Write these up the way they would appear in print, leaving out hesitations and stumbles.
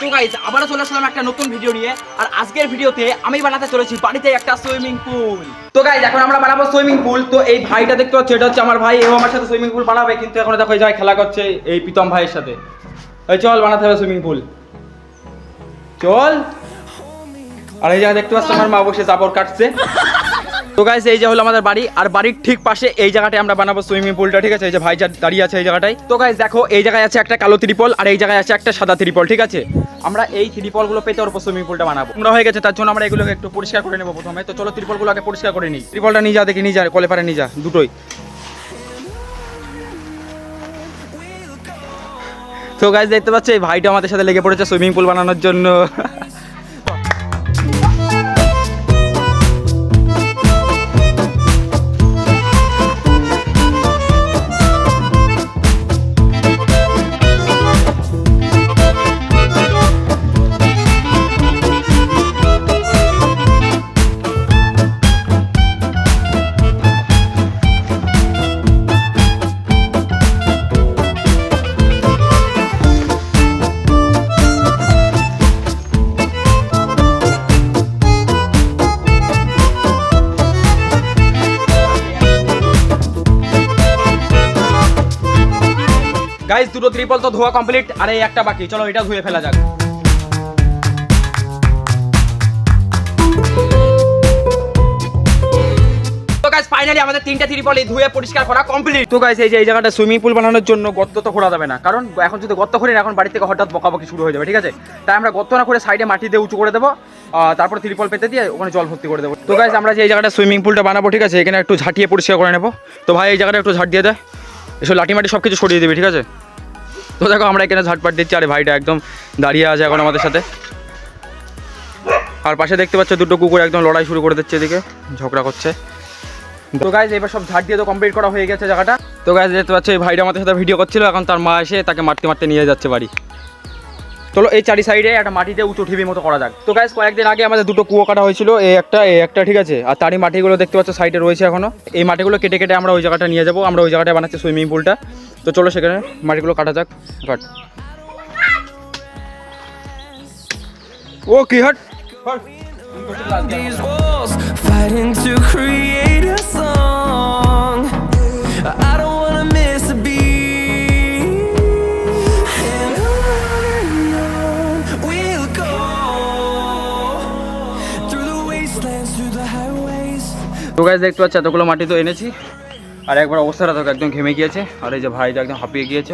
তো গাইস আবারও চলে আসলাম একটা নতুন ভিডিও নিয়ে। আর আজকের ভিডিওতে আমি বানাতে চলেছি বাড়িতে একটা সুইমিং পুল। তো গাইস এখন আমরা বানাবো সুইমিং পুল। তো এই ভাইটা দেখতে পাচ্ছ, এটা হচ্ছে আমার ভাই, ও আমার সাথে সুইমিং পুল বানাবে, কিন্তু এখন দেখো এই জায়গায় খেলা করছে এই প্রীতম ভাইয়ের সাথে। এই চল বানাতে হবে সুইমিং পুল, চল। আর এই জায়গায় দেখতে পাচ্ছ আমার মা বসে জাবর কাটছে। তো গাইস এই যে হলো আমাদের বাড়ি, আর বাড়ির ঠিক পাশে এই জায়গাটায় আমরা বানাবো সুইমিং পুলটা, ঠিক আছে? এই যে ভাই দাঁড়িয়ে আছে এই জায়গাটায়। তো গাইস দেখো এই জায়গায় আছে একটা কালো ত্রিপল, আর এই জায়গায় আছে একটা সাদা ত্রিপল, ঠিক আছে? আমরা এই ত্রিপল গুলো পেতে ওর উপর সুইমিং পুলটা বানাবো। আমরা হয়ে গেছে, তার জন্য আমরা এগুলোকে একটু পরিষ্কার করে নেবো প্রথমে। তো চলো ত্রিপল গুলো আগে পরিষ্কার করে নিই। ত্রিপলটা নিয়ে যা, দেখি নিয়ে যা, কলে পারে নিয়ে যা, দুটোই। তো গাইস দেখতে পাচ্ছ এই ভাইটা আমাদের সাথে লেগে পড়েছে সুইমিং পুল বানানোর জন্য। গাইস দুটো ত্রিপল তো ধোয়া কমপ্লিট, আর এই একটা বাকি, চলো এটা ধুয়ে ফেলা যাক। তো গাইস ফাইনালি আমাদের তিনটা ত্রিপল এই ধুয়ে পরিষ্কার করা কমপ্লিট। তো গাইস এই যে এই জায়গাটা সুইমিং পুল বানানোর জন্য গর্ত তো খোঁড়া যাবে না, কারণ এখন যদি গর্ত খোঁড়ি না এখন বাড়ি থেকে হঠাৎ বকাবকি শুরু হয়ে যাবে, ঠিক আছে? তাই আমরা গর্ত না করে সাইডে মাটি দিয়ে উঁচু করে দেবো, তারপর ত্রিপল পেতে দিয়ে ওখানে জল ভর্তি করে দেবো। তো গাইস আমরা যে এই জায়গাটা সুইমিং পুলটা বানাবো, ঠিক আছে, এখানে একটু ঝাঁটিয়ে পরিষ্কার করে নেবো। তো ভাই এই জায়গাটা একটু ঝাঁট দিয়ে দেয়, এসব লাঠি মাটি সব কিছু সরিয়ে দেবে, ঠিক আছে? তো দেখো আমরা এখানে ঝাটপাট দিচ্ছি, আরে ভাইটা একদম দাঁড়িয়ে আছে এখন আমাদের সাথে। আর পাশে দেখতে পাচ্ছ দুটো কুকুর একদম লড়াই শুরু করে দিচ্ছে, এদিকে ঝগড়া করছে। তো গাইজ এবার সব ঝাড় দিয়ে তো কমপ্লিট করা হয়ে গেছে জায়গাটা। তো গাইজ দেখতে পাচ্ছ এই ভাইটা আমাদের সাথে ভিডিও করছিল, এখন তার মা এসে তাকে মারতে মারতে নিয়ে যাচ্ছে বাড়ি। চলো এই চারি সাইডে একটা মাটিতে উঁচু টিভির মতো করা যাক। তো গাইজ কয়েকদিন আগে আমাদের দুটো কুয়ো কাটা হয়েছিল, এই একটা, ঠিক আছে? আর তারই মাটিগুলো দেখতে পাচ্ছ সাইডে রয়েছে এখনো। এই মাটিগুলো কেটে কেটে আমরা ওই জায়গাটা নিয়ে যাবো, আমরা ওই জায়গাটায় বানাচ্ছি সুইমিং পুলটা। তো চলো সেখানে মাটিগুলো কাটা যাক। কাট ও কি hot fighting to create a song. I don't wanna miss a beat, and on we'll go through the wastelands, through the highways. তো গাইস দেখতে পাচ্ছ এতগুলো মাটি তো এনেছি, আর একবার অবস্থাটা তো একদম ঘেমে গিয়েছে, আর এই যে ভাইটা একদম হাঁপিয়ে গিয়েছে।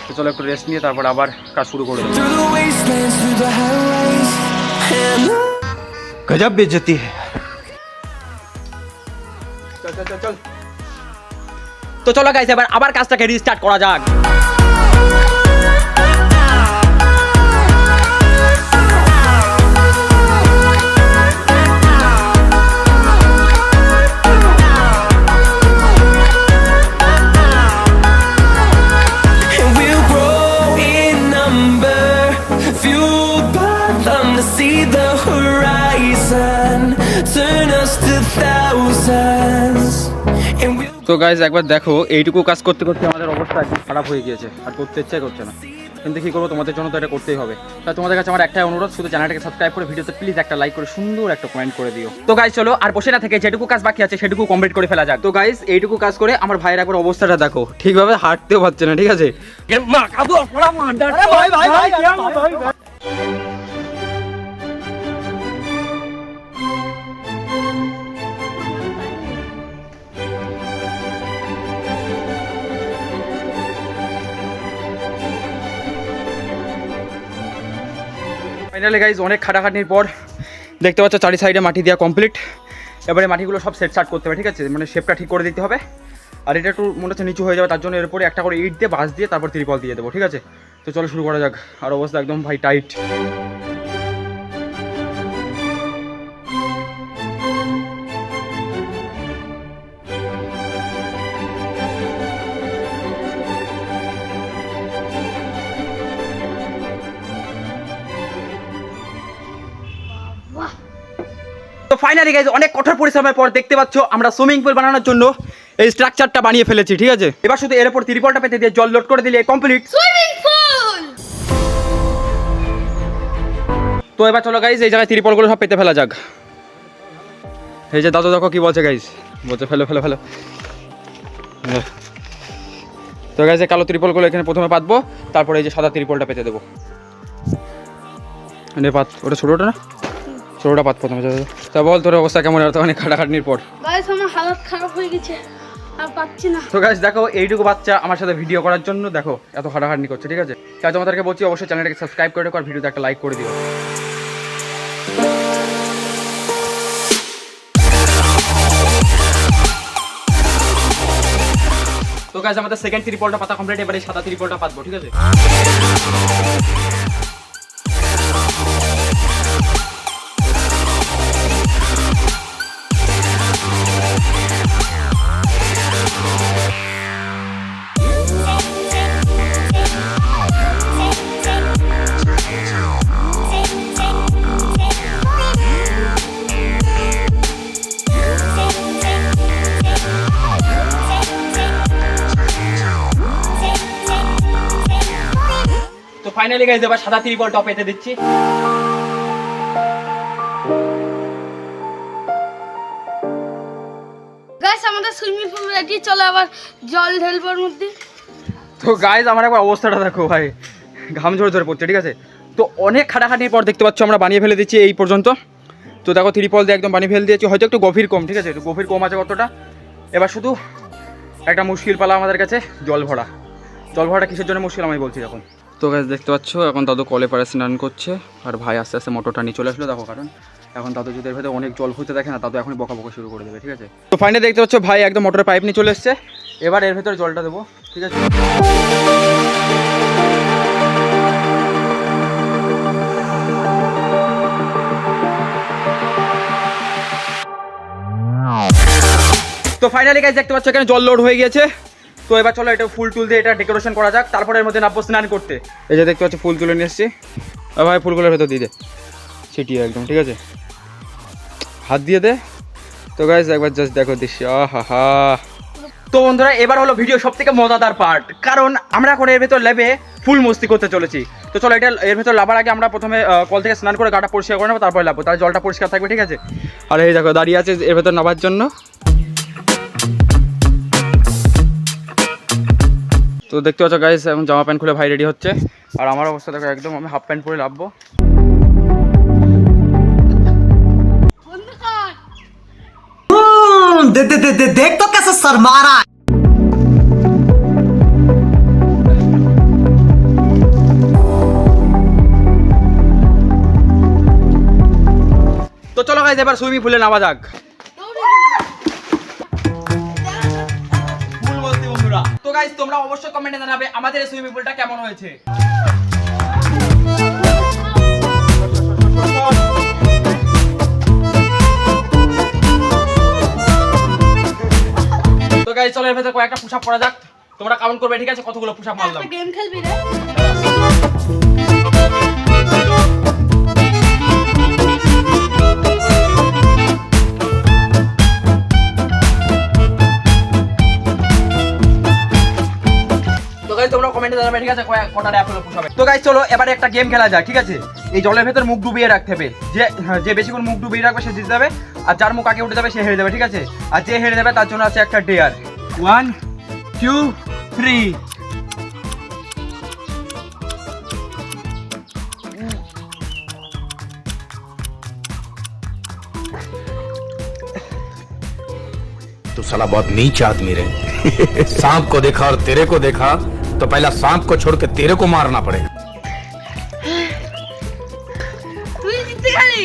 তো চলো একটু রেস্ট নিয়ে তারপর আবার কাজ শুরু করে দেবো। Through the wastelands, through the highways, and on. गजब बेइज्जती है। চল। তো চলো গাইস এবার আবার কাজটাকে রিস্টার্ট করা যাক। And we'll grow in number, fueled by them to see the horizon, turn us to thousands. And we'll তো গাইস একবার দেখো এইটুকু কাজ করতে করতে আমাদের অবস্থা একদম খারাপ হয়ে গিয়েছে, আর করতে ইচ্ছাই করছে না, কিন্তু কী করবো, তোমাদের জন্য তো এটা করতেই হবে। তাই তোমাদের কাছে আমার একটাই অনুরোধ, শুধু চ্যানেলটাকে সাবস্ক্রাইব করে ভিডিওতে প্লিজ একটা লাইক করে সুন্দর একটা কমেন্ট করে দিও। তো গাইস চলো আর বসে না থেকে যেটুকু কাজ বাকি আছে সেটুকু কমপ্লিট করে ফেলা যাক। তো গাইস এইটুকু কাজ করে আমার ভাইয়ের একবার অবস্থাটা দেখো, ঠিকভাবে হাঁটতেও পারছে না, ঠিক আছে? ফাইনালি গাইজ অনেক খাটাখাটনির পর দেখতে পাচ্ছ চারি সাইডে মাটি দেওয়া কমপ্লিট। এবারে মাটিগুলো সব সেট সাট করতে হবে, ঠিক আছে? মানে শেপটা ঠিক করে দিতে হবে, আর এটা একটু মনে হচ্ছে নিচু হয়ে যাবে, তার জন্য এর উপরে একটা করে ইট দিয়ে বাঁশ দিয়ে তারপর ত্রিপল দিয়ে দেবো, ঠিক আছে? তো চলো শুরু করা যাক। আর অবস্থা একদম ভাই টাইট। তো ফাইনালি গাইজ অনেক কঠোর পরিশ্রমের পর দেখতে পাচ্ছ আমরা সুইমিং পুল বানানোর জন্য এই স্ট্রাকচারটা বানিয়ে ফেলেছি, ঠিক আছে? এবার শুধু এর উপর ত্রিপলটা পেতে দিয়ে জল লোড করে দিলে কমপ্লিট সুইমিং পুল। তো এবার চলো গাইজ এই জায়গায় ত্রিপলগুলো সব পেতে ফেলা যাক। এই যে দাদু দেখো কি বলছে গাইজ, বলছে ফেলো ফেলো ফেলো। তো গাইজ এই কালো ত্রিপলগুলো এখানে প্রথমে পাতবো, তারপরে এই যে সাদা ত্রিপলটা পেতে দেবো। পাত, ওটা ছোটোটা না, ছোটোটা পাত প্রথমে। তা বল তোর অবস্থা কেমন আর অনেক খাটাখাটনির পর? গাইস আমার হালত খারাপ হয়ে গেছে, আর পাচ্ছি না। তো গাইজ দেখো এইটুকু বাচ্চা আমার সাথে ভিডিও করার জন্য দেখো এত খাটাখাটনি করছে, ঠিক আছে? তাই তোমাদেরকে বলছি অবশ্যই চ্যানেলটাকে সাবস্ক্রাইব করে রেখো আর ভিডিওতে একটা লাইক করে দিও। তো গাইজ আমাদের সেকেন্ড ত্রিপলটা পাতা কমপ্লিট, এবারে সাদা ত্রিপলটা পাতবো, ঠিক আছে? তো ফাইনালি গাইজ এবার সাদা ত্রিপলটা পেতে দিচ্ছি। গাইস আমাদের সুইমিং পুল রেডি, চলো আবার জল ঢেলবো ওর মধ্যে। তো গাইজ আমার একবার অবস্থাটা দেখো ভাই, ঘাম ঝরে ঝরে পড়ছে, ঠিক আছে? তো অনেক খাটাখাটির পর দেখতে পাচ্ছ আমরা বানিয়ে ফেলে দিচ্ছি এই পর্যন্ত। তো দেখো ত্রিপল দিয়ে একদম বানিয়ে ফেলে দিয়েছি, হয়তো একটু গভীর কম, ঠিক আছে? একটু গভীর কম আছে কতটা। এবার শুধু একটা মুশকিল পালা আমাদের কাছে, জল ভরা। জল ভরাটা কিসের জন্য মুশকিল আমি বলছি এখন। তো গাইজ দেখতে পাচ্ছ এখন দাদু কলে পারে স্নান করছে, আর ভাই আস্তে আস্তে মোটরটা নিয়ে চলে আসলো দেখো, কারণ এখন দাদু যদি এর ভেতরে অনেক জল হইতে দেখে না, দাদু এখনই বকা শুরু করে দেবে, ঠিক আছে? তো ফাইনালি দেখতে পাচ্ছ ভাই একদম মোটরের পাইপ নিয়ে চলে এসছে, এবার এর ভেতরে জলটা দেবো, ঠিক আছে? তো ফাইনালি গাইজ দেখতে পাচ্ছ এখানে জল লোড হয়ে গিয়েছে। তো এবার চলো এটা ফুল টুল দিয়ে এটা ডেকোরেশন করা যাক, তারপরে এর মধ্যে নামবো স্নান করতে। এই যে দেখতে পাচ্ছ ফুল তুলে নিয়ে এসছি, আর ভাই ফুলগুলোর ভেতর দিয়ে দে, ছিটিয়ে একদম, ঠিক আছে? হাত দিয়ে দে। তো গাইজ একবার জাস্ট দেখো দৃশ্য, আহা। তো বন্ধুরা এবার হলো ভিডিও সব থেকে মজাদার পার্ট, কারণ আমরা এখন এর ভেতর লেবে ফুল মস্তি করতে চলেছি। তো চলো এটা এর ভেতর লাভার আগে আমরা প্রথমে কল থেকে স্নান করে গাটা পরিষ্কার করে নেবো, তারপরে লাভবো, তাহলে জলটা পরিষ্কার থাকবে, ঠিক আছে? আর এই দেখো দাঁড়িয়ে আছে এর ভেতর নামার জন্য। তো দেখতে পাচ্ছ গাইস এখন জামা প্যান্ট খুলে ভাই রেডি হচ্ছে, আর আমার অবস্থা দেখো একদম আমি হাফ প্যান্ট পরে লাভবো। देख तो कैसे शर्मा रहा है। তো চলো গাইস এবার সুইমিং পুলে নামা যাক। ফুল বলতে বন্ধুরা, তো গাইস তোমরা অবশ্যই কমেন্টে জানাবে আমাদের এই সুইমিং পুলটা কেমন হয়েছে। তো গাইস চলো এর ভেতরে কয়েকটা পুশ আপ করা যাক, তোমরা কাউন্ট করবে, ঠিক আছে? কতগুলো পুশ আপ মারলাম। একটা গেম খেলবি রে? তো গাইস তোমরা কমেন্টে জানাবে, ঠিক আছে? কটা র‍্যাপ হলো পুশ আপ। তো গাইস চলো এবারে একটা গেম খেলা যায়, ঠিক আছে? এই জলের ভেতর মুখ ডুবিয়ে রাখতে হবে, যে বেশিক্ষণ মুখ ডুবিয়ে রাখবে সে জিতে যাবে, আর যার মুখ আগে উঠে যাবে সে হেরে যাবে, ঠিক আছে? আর যে হেরে যাবে তার জন্য আছে একটা ডেয়ার। 1 2 3। तू साला बहुत नीच आदमी रे। सांप को देखा और तेरे को देखा तो पहला सांप को छोड़ के तेरे को मारना पड़ेगा। তুই জিতে গেলি।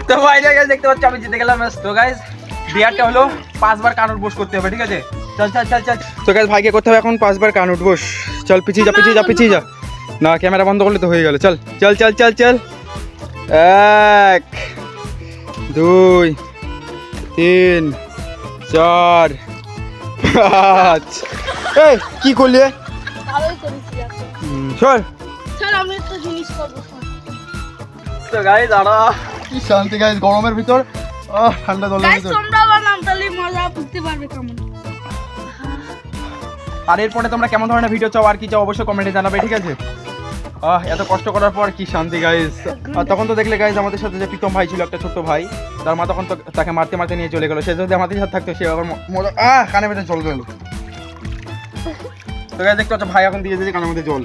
তো ভাই গাইস দেখতে পাচ্ছ আমি জিতে গেলাম। তো গাইস ডিয়ারটা হলো 5 বার কান উঠবোস করতে হবে, ঠিক আছে? চল চল চল চল। তো গাইস ভাইকে করতে হবে এখন 5 বার কান উঠবোস। চল পিছিয়ে যা পিছিয়ে যা পিছিয়ে যা, না ক্যামেরা বন্ধ করলে তো হয়ে গেল। চল চল চল চল চল। 1 2 3 4 5। এই কি করলি? ভালোই করেছিস এখন। চল। চল আমি একটা জিনিস করব। তো গাইস দাঁড়া, কি শান্তি গাইস, গরমের ভিতর ঠান্ডা জলের গাইস ভিতর। তোমরা আবার নামতালি মজা করতে পারবে কেমন। আর এরপরে তোমরা কেমন ধরনের ভিডিও চাও আর কি চাও অবশ্যই কমেন্টে জানাবে, ঠিক আছে? এত কষ্ট করার পর কি শান্তি গাইস। আর তখন তো দেখলে গাইস আমাদের সাথে যে প্রীতম ভাই ছিল, একটা ছোট্ট ভাই, তার মা তখন তো তাকে মারতে মারতে নিয়ে চলে গেল। সে যদি আমাদের সাথে থাকতো সে আবার কানে বেঁধে জল গেল। তো গাইস দেখতে পাচ্ছ ভাই এখন দিয়ে দিয়েছে কানের মধ্যে জল।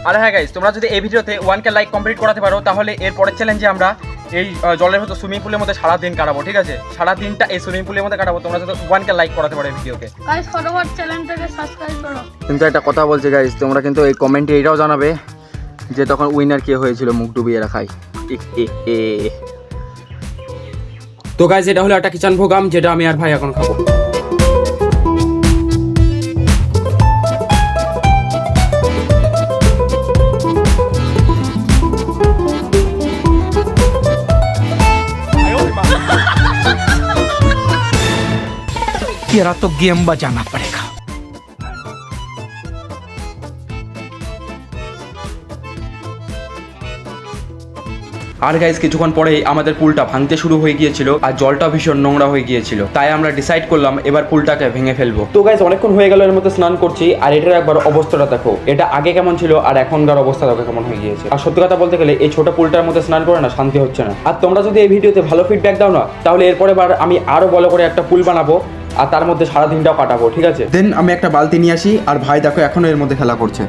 আর হ্যাঁ গাইস, তোমরা যদি এই ভিডিওতে 1K লাইক কমপ্লিট করাতে পারো তাহলে এর পরের চ্যালেঞ্জে আমরা এই জলের মতো সুইমিং পুলের মধ্যে সারাদিন কাটাবো, ঠিক আছে? সারাদিনটা এই সুইমিং পুলের মধ্যে কাটাবো। তোমরা যদি 1K লাইক করাতে পারো এই ভিডিওকে। গাইস ফটোফট চ্যানেলটাকে সাবস্ক্রাইব করো। কিন্তু একটা কথা বলছি গাইস, তোমরা কিন্তু এই কমেন্টে এটাও জানাবে যে তখন উইনার কে হয়েছিল মুখ ডুবিয়ে রাখাই। তো গাইস এটা হলো একটা কিচেন প্রোগ্রাম যেটা আমি আর ভাই এখন খাবো। तेरा तो गेम बजाना पड़ेगा। আর গাইস কিছুক্ষণ পরেই আমাদের পুলটা ভাঙতে শুরু হয়ে গিয়েছিল আর জলটা ভীষণ নোংরা হয়ে গিয়েছিল, তাই আমরা ডিসাইড করলাম এবার পুলটাকে ভেঙে ফেলবো। তো গাইস অনেকক্ষণ হয়ে গেল এর মধ্যে স্নান করছি, আর এটার একবার অবস্থাটা দেখো, এটা আগে কেমন ছিল আর এখনকার অবস্থা দেখো কেমন হয়ে গিয়েছে। আর সত্যি কথা বলতে গেলে এই ছোট পুলটার মধ্যে স্নান করে না শান্তি হচ্ছে না। আর তোমরা যদি এই ভিডিওতে ভালো ফিডব্যাক দাও না তাহলে এরপরে বার আমি আরো ভালো করে একটা পুল বানাবো আর তার মধ্যে সারাদিনটাও কাটাবো, ঠিক আছে? দেন আমি একটা বালতি নিয়ে আসি আর ভাই দেখো এখনো এর মধ্যে খেলা করছে।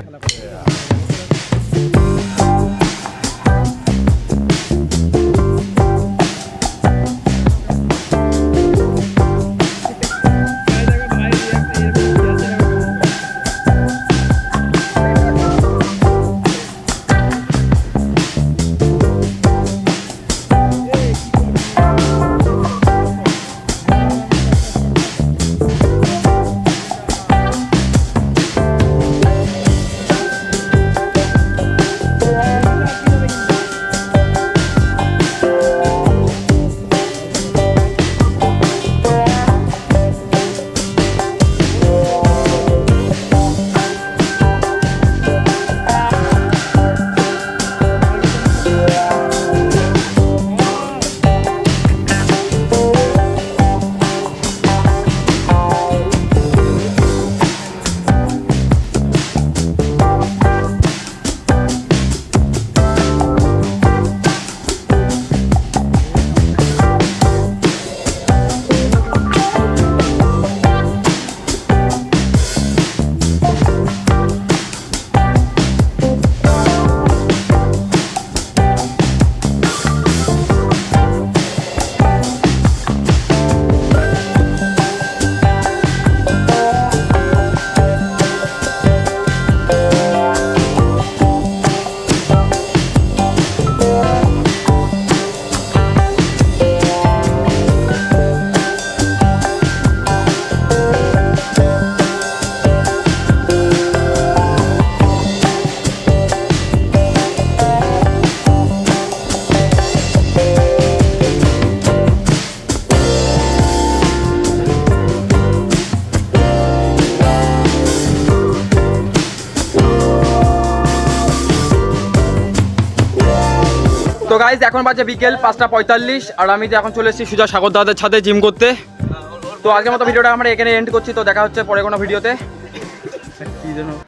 তো গাইজ এখন বাজে বিকেল 5:45 আর আমি তো এখন চলে এসেছি সুজা সাগর দাদার ছাদে জিম করতে। তো আজকের মতো ভিডিওটা আমরা এখানে এন্ড করছি। তো দেখা হচ্ছে পরে কোনো ভিডিওতে। কি যেন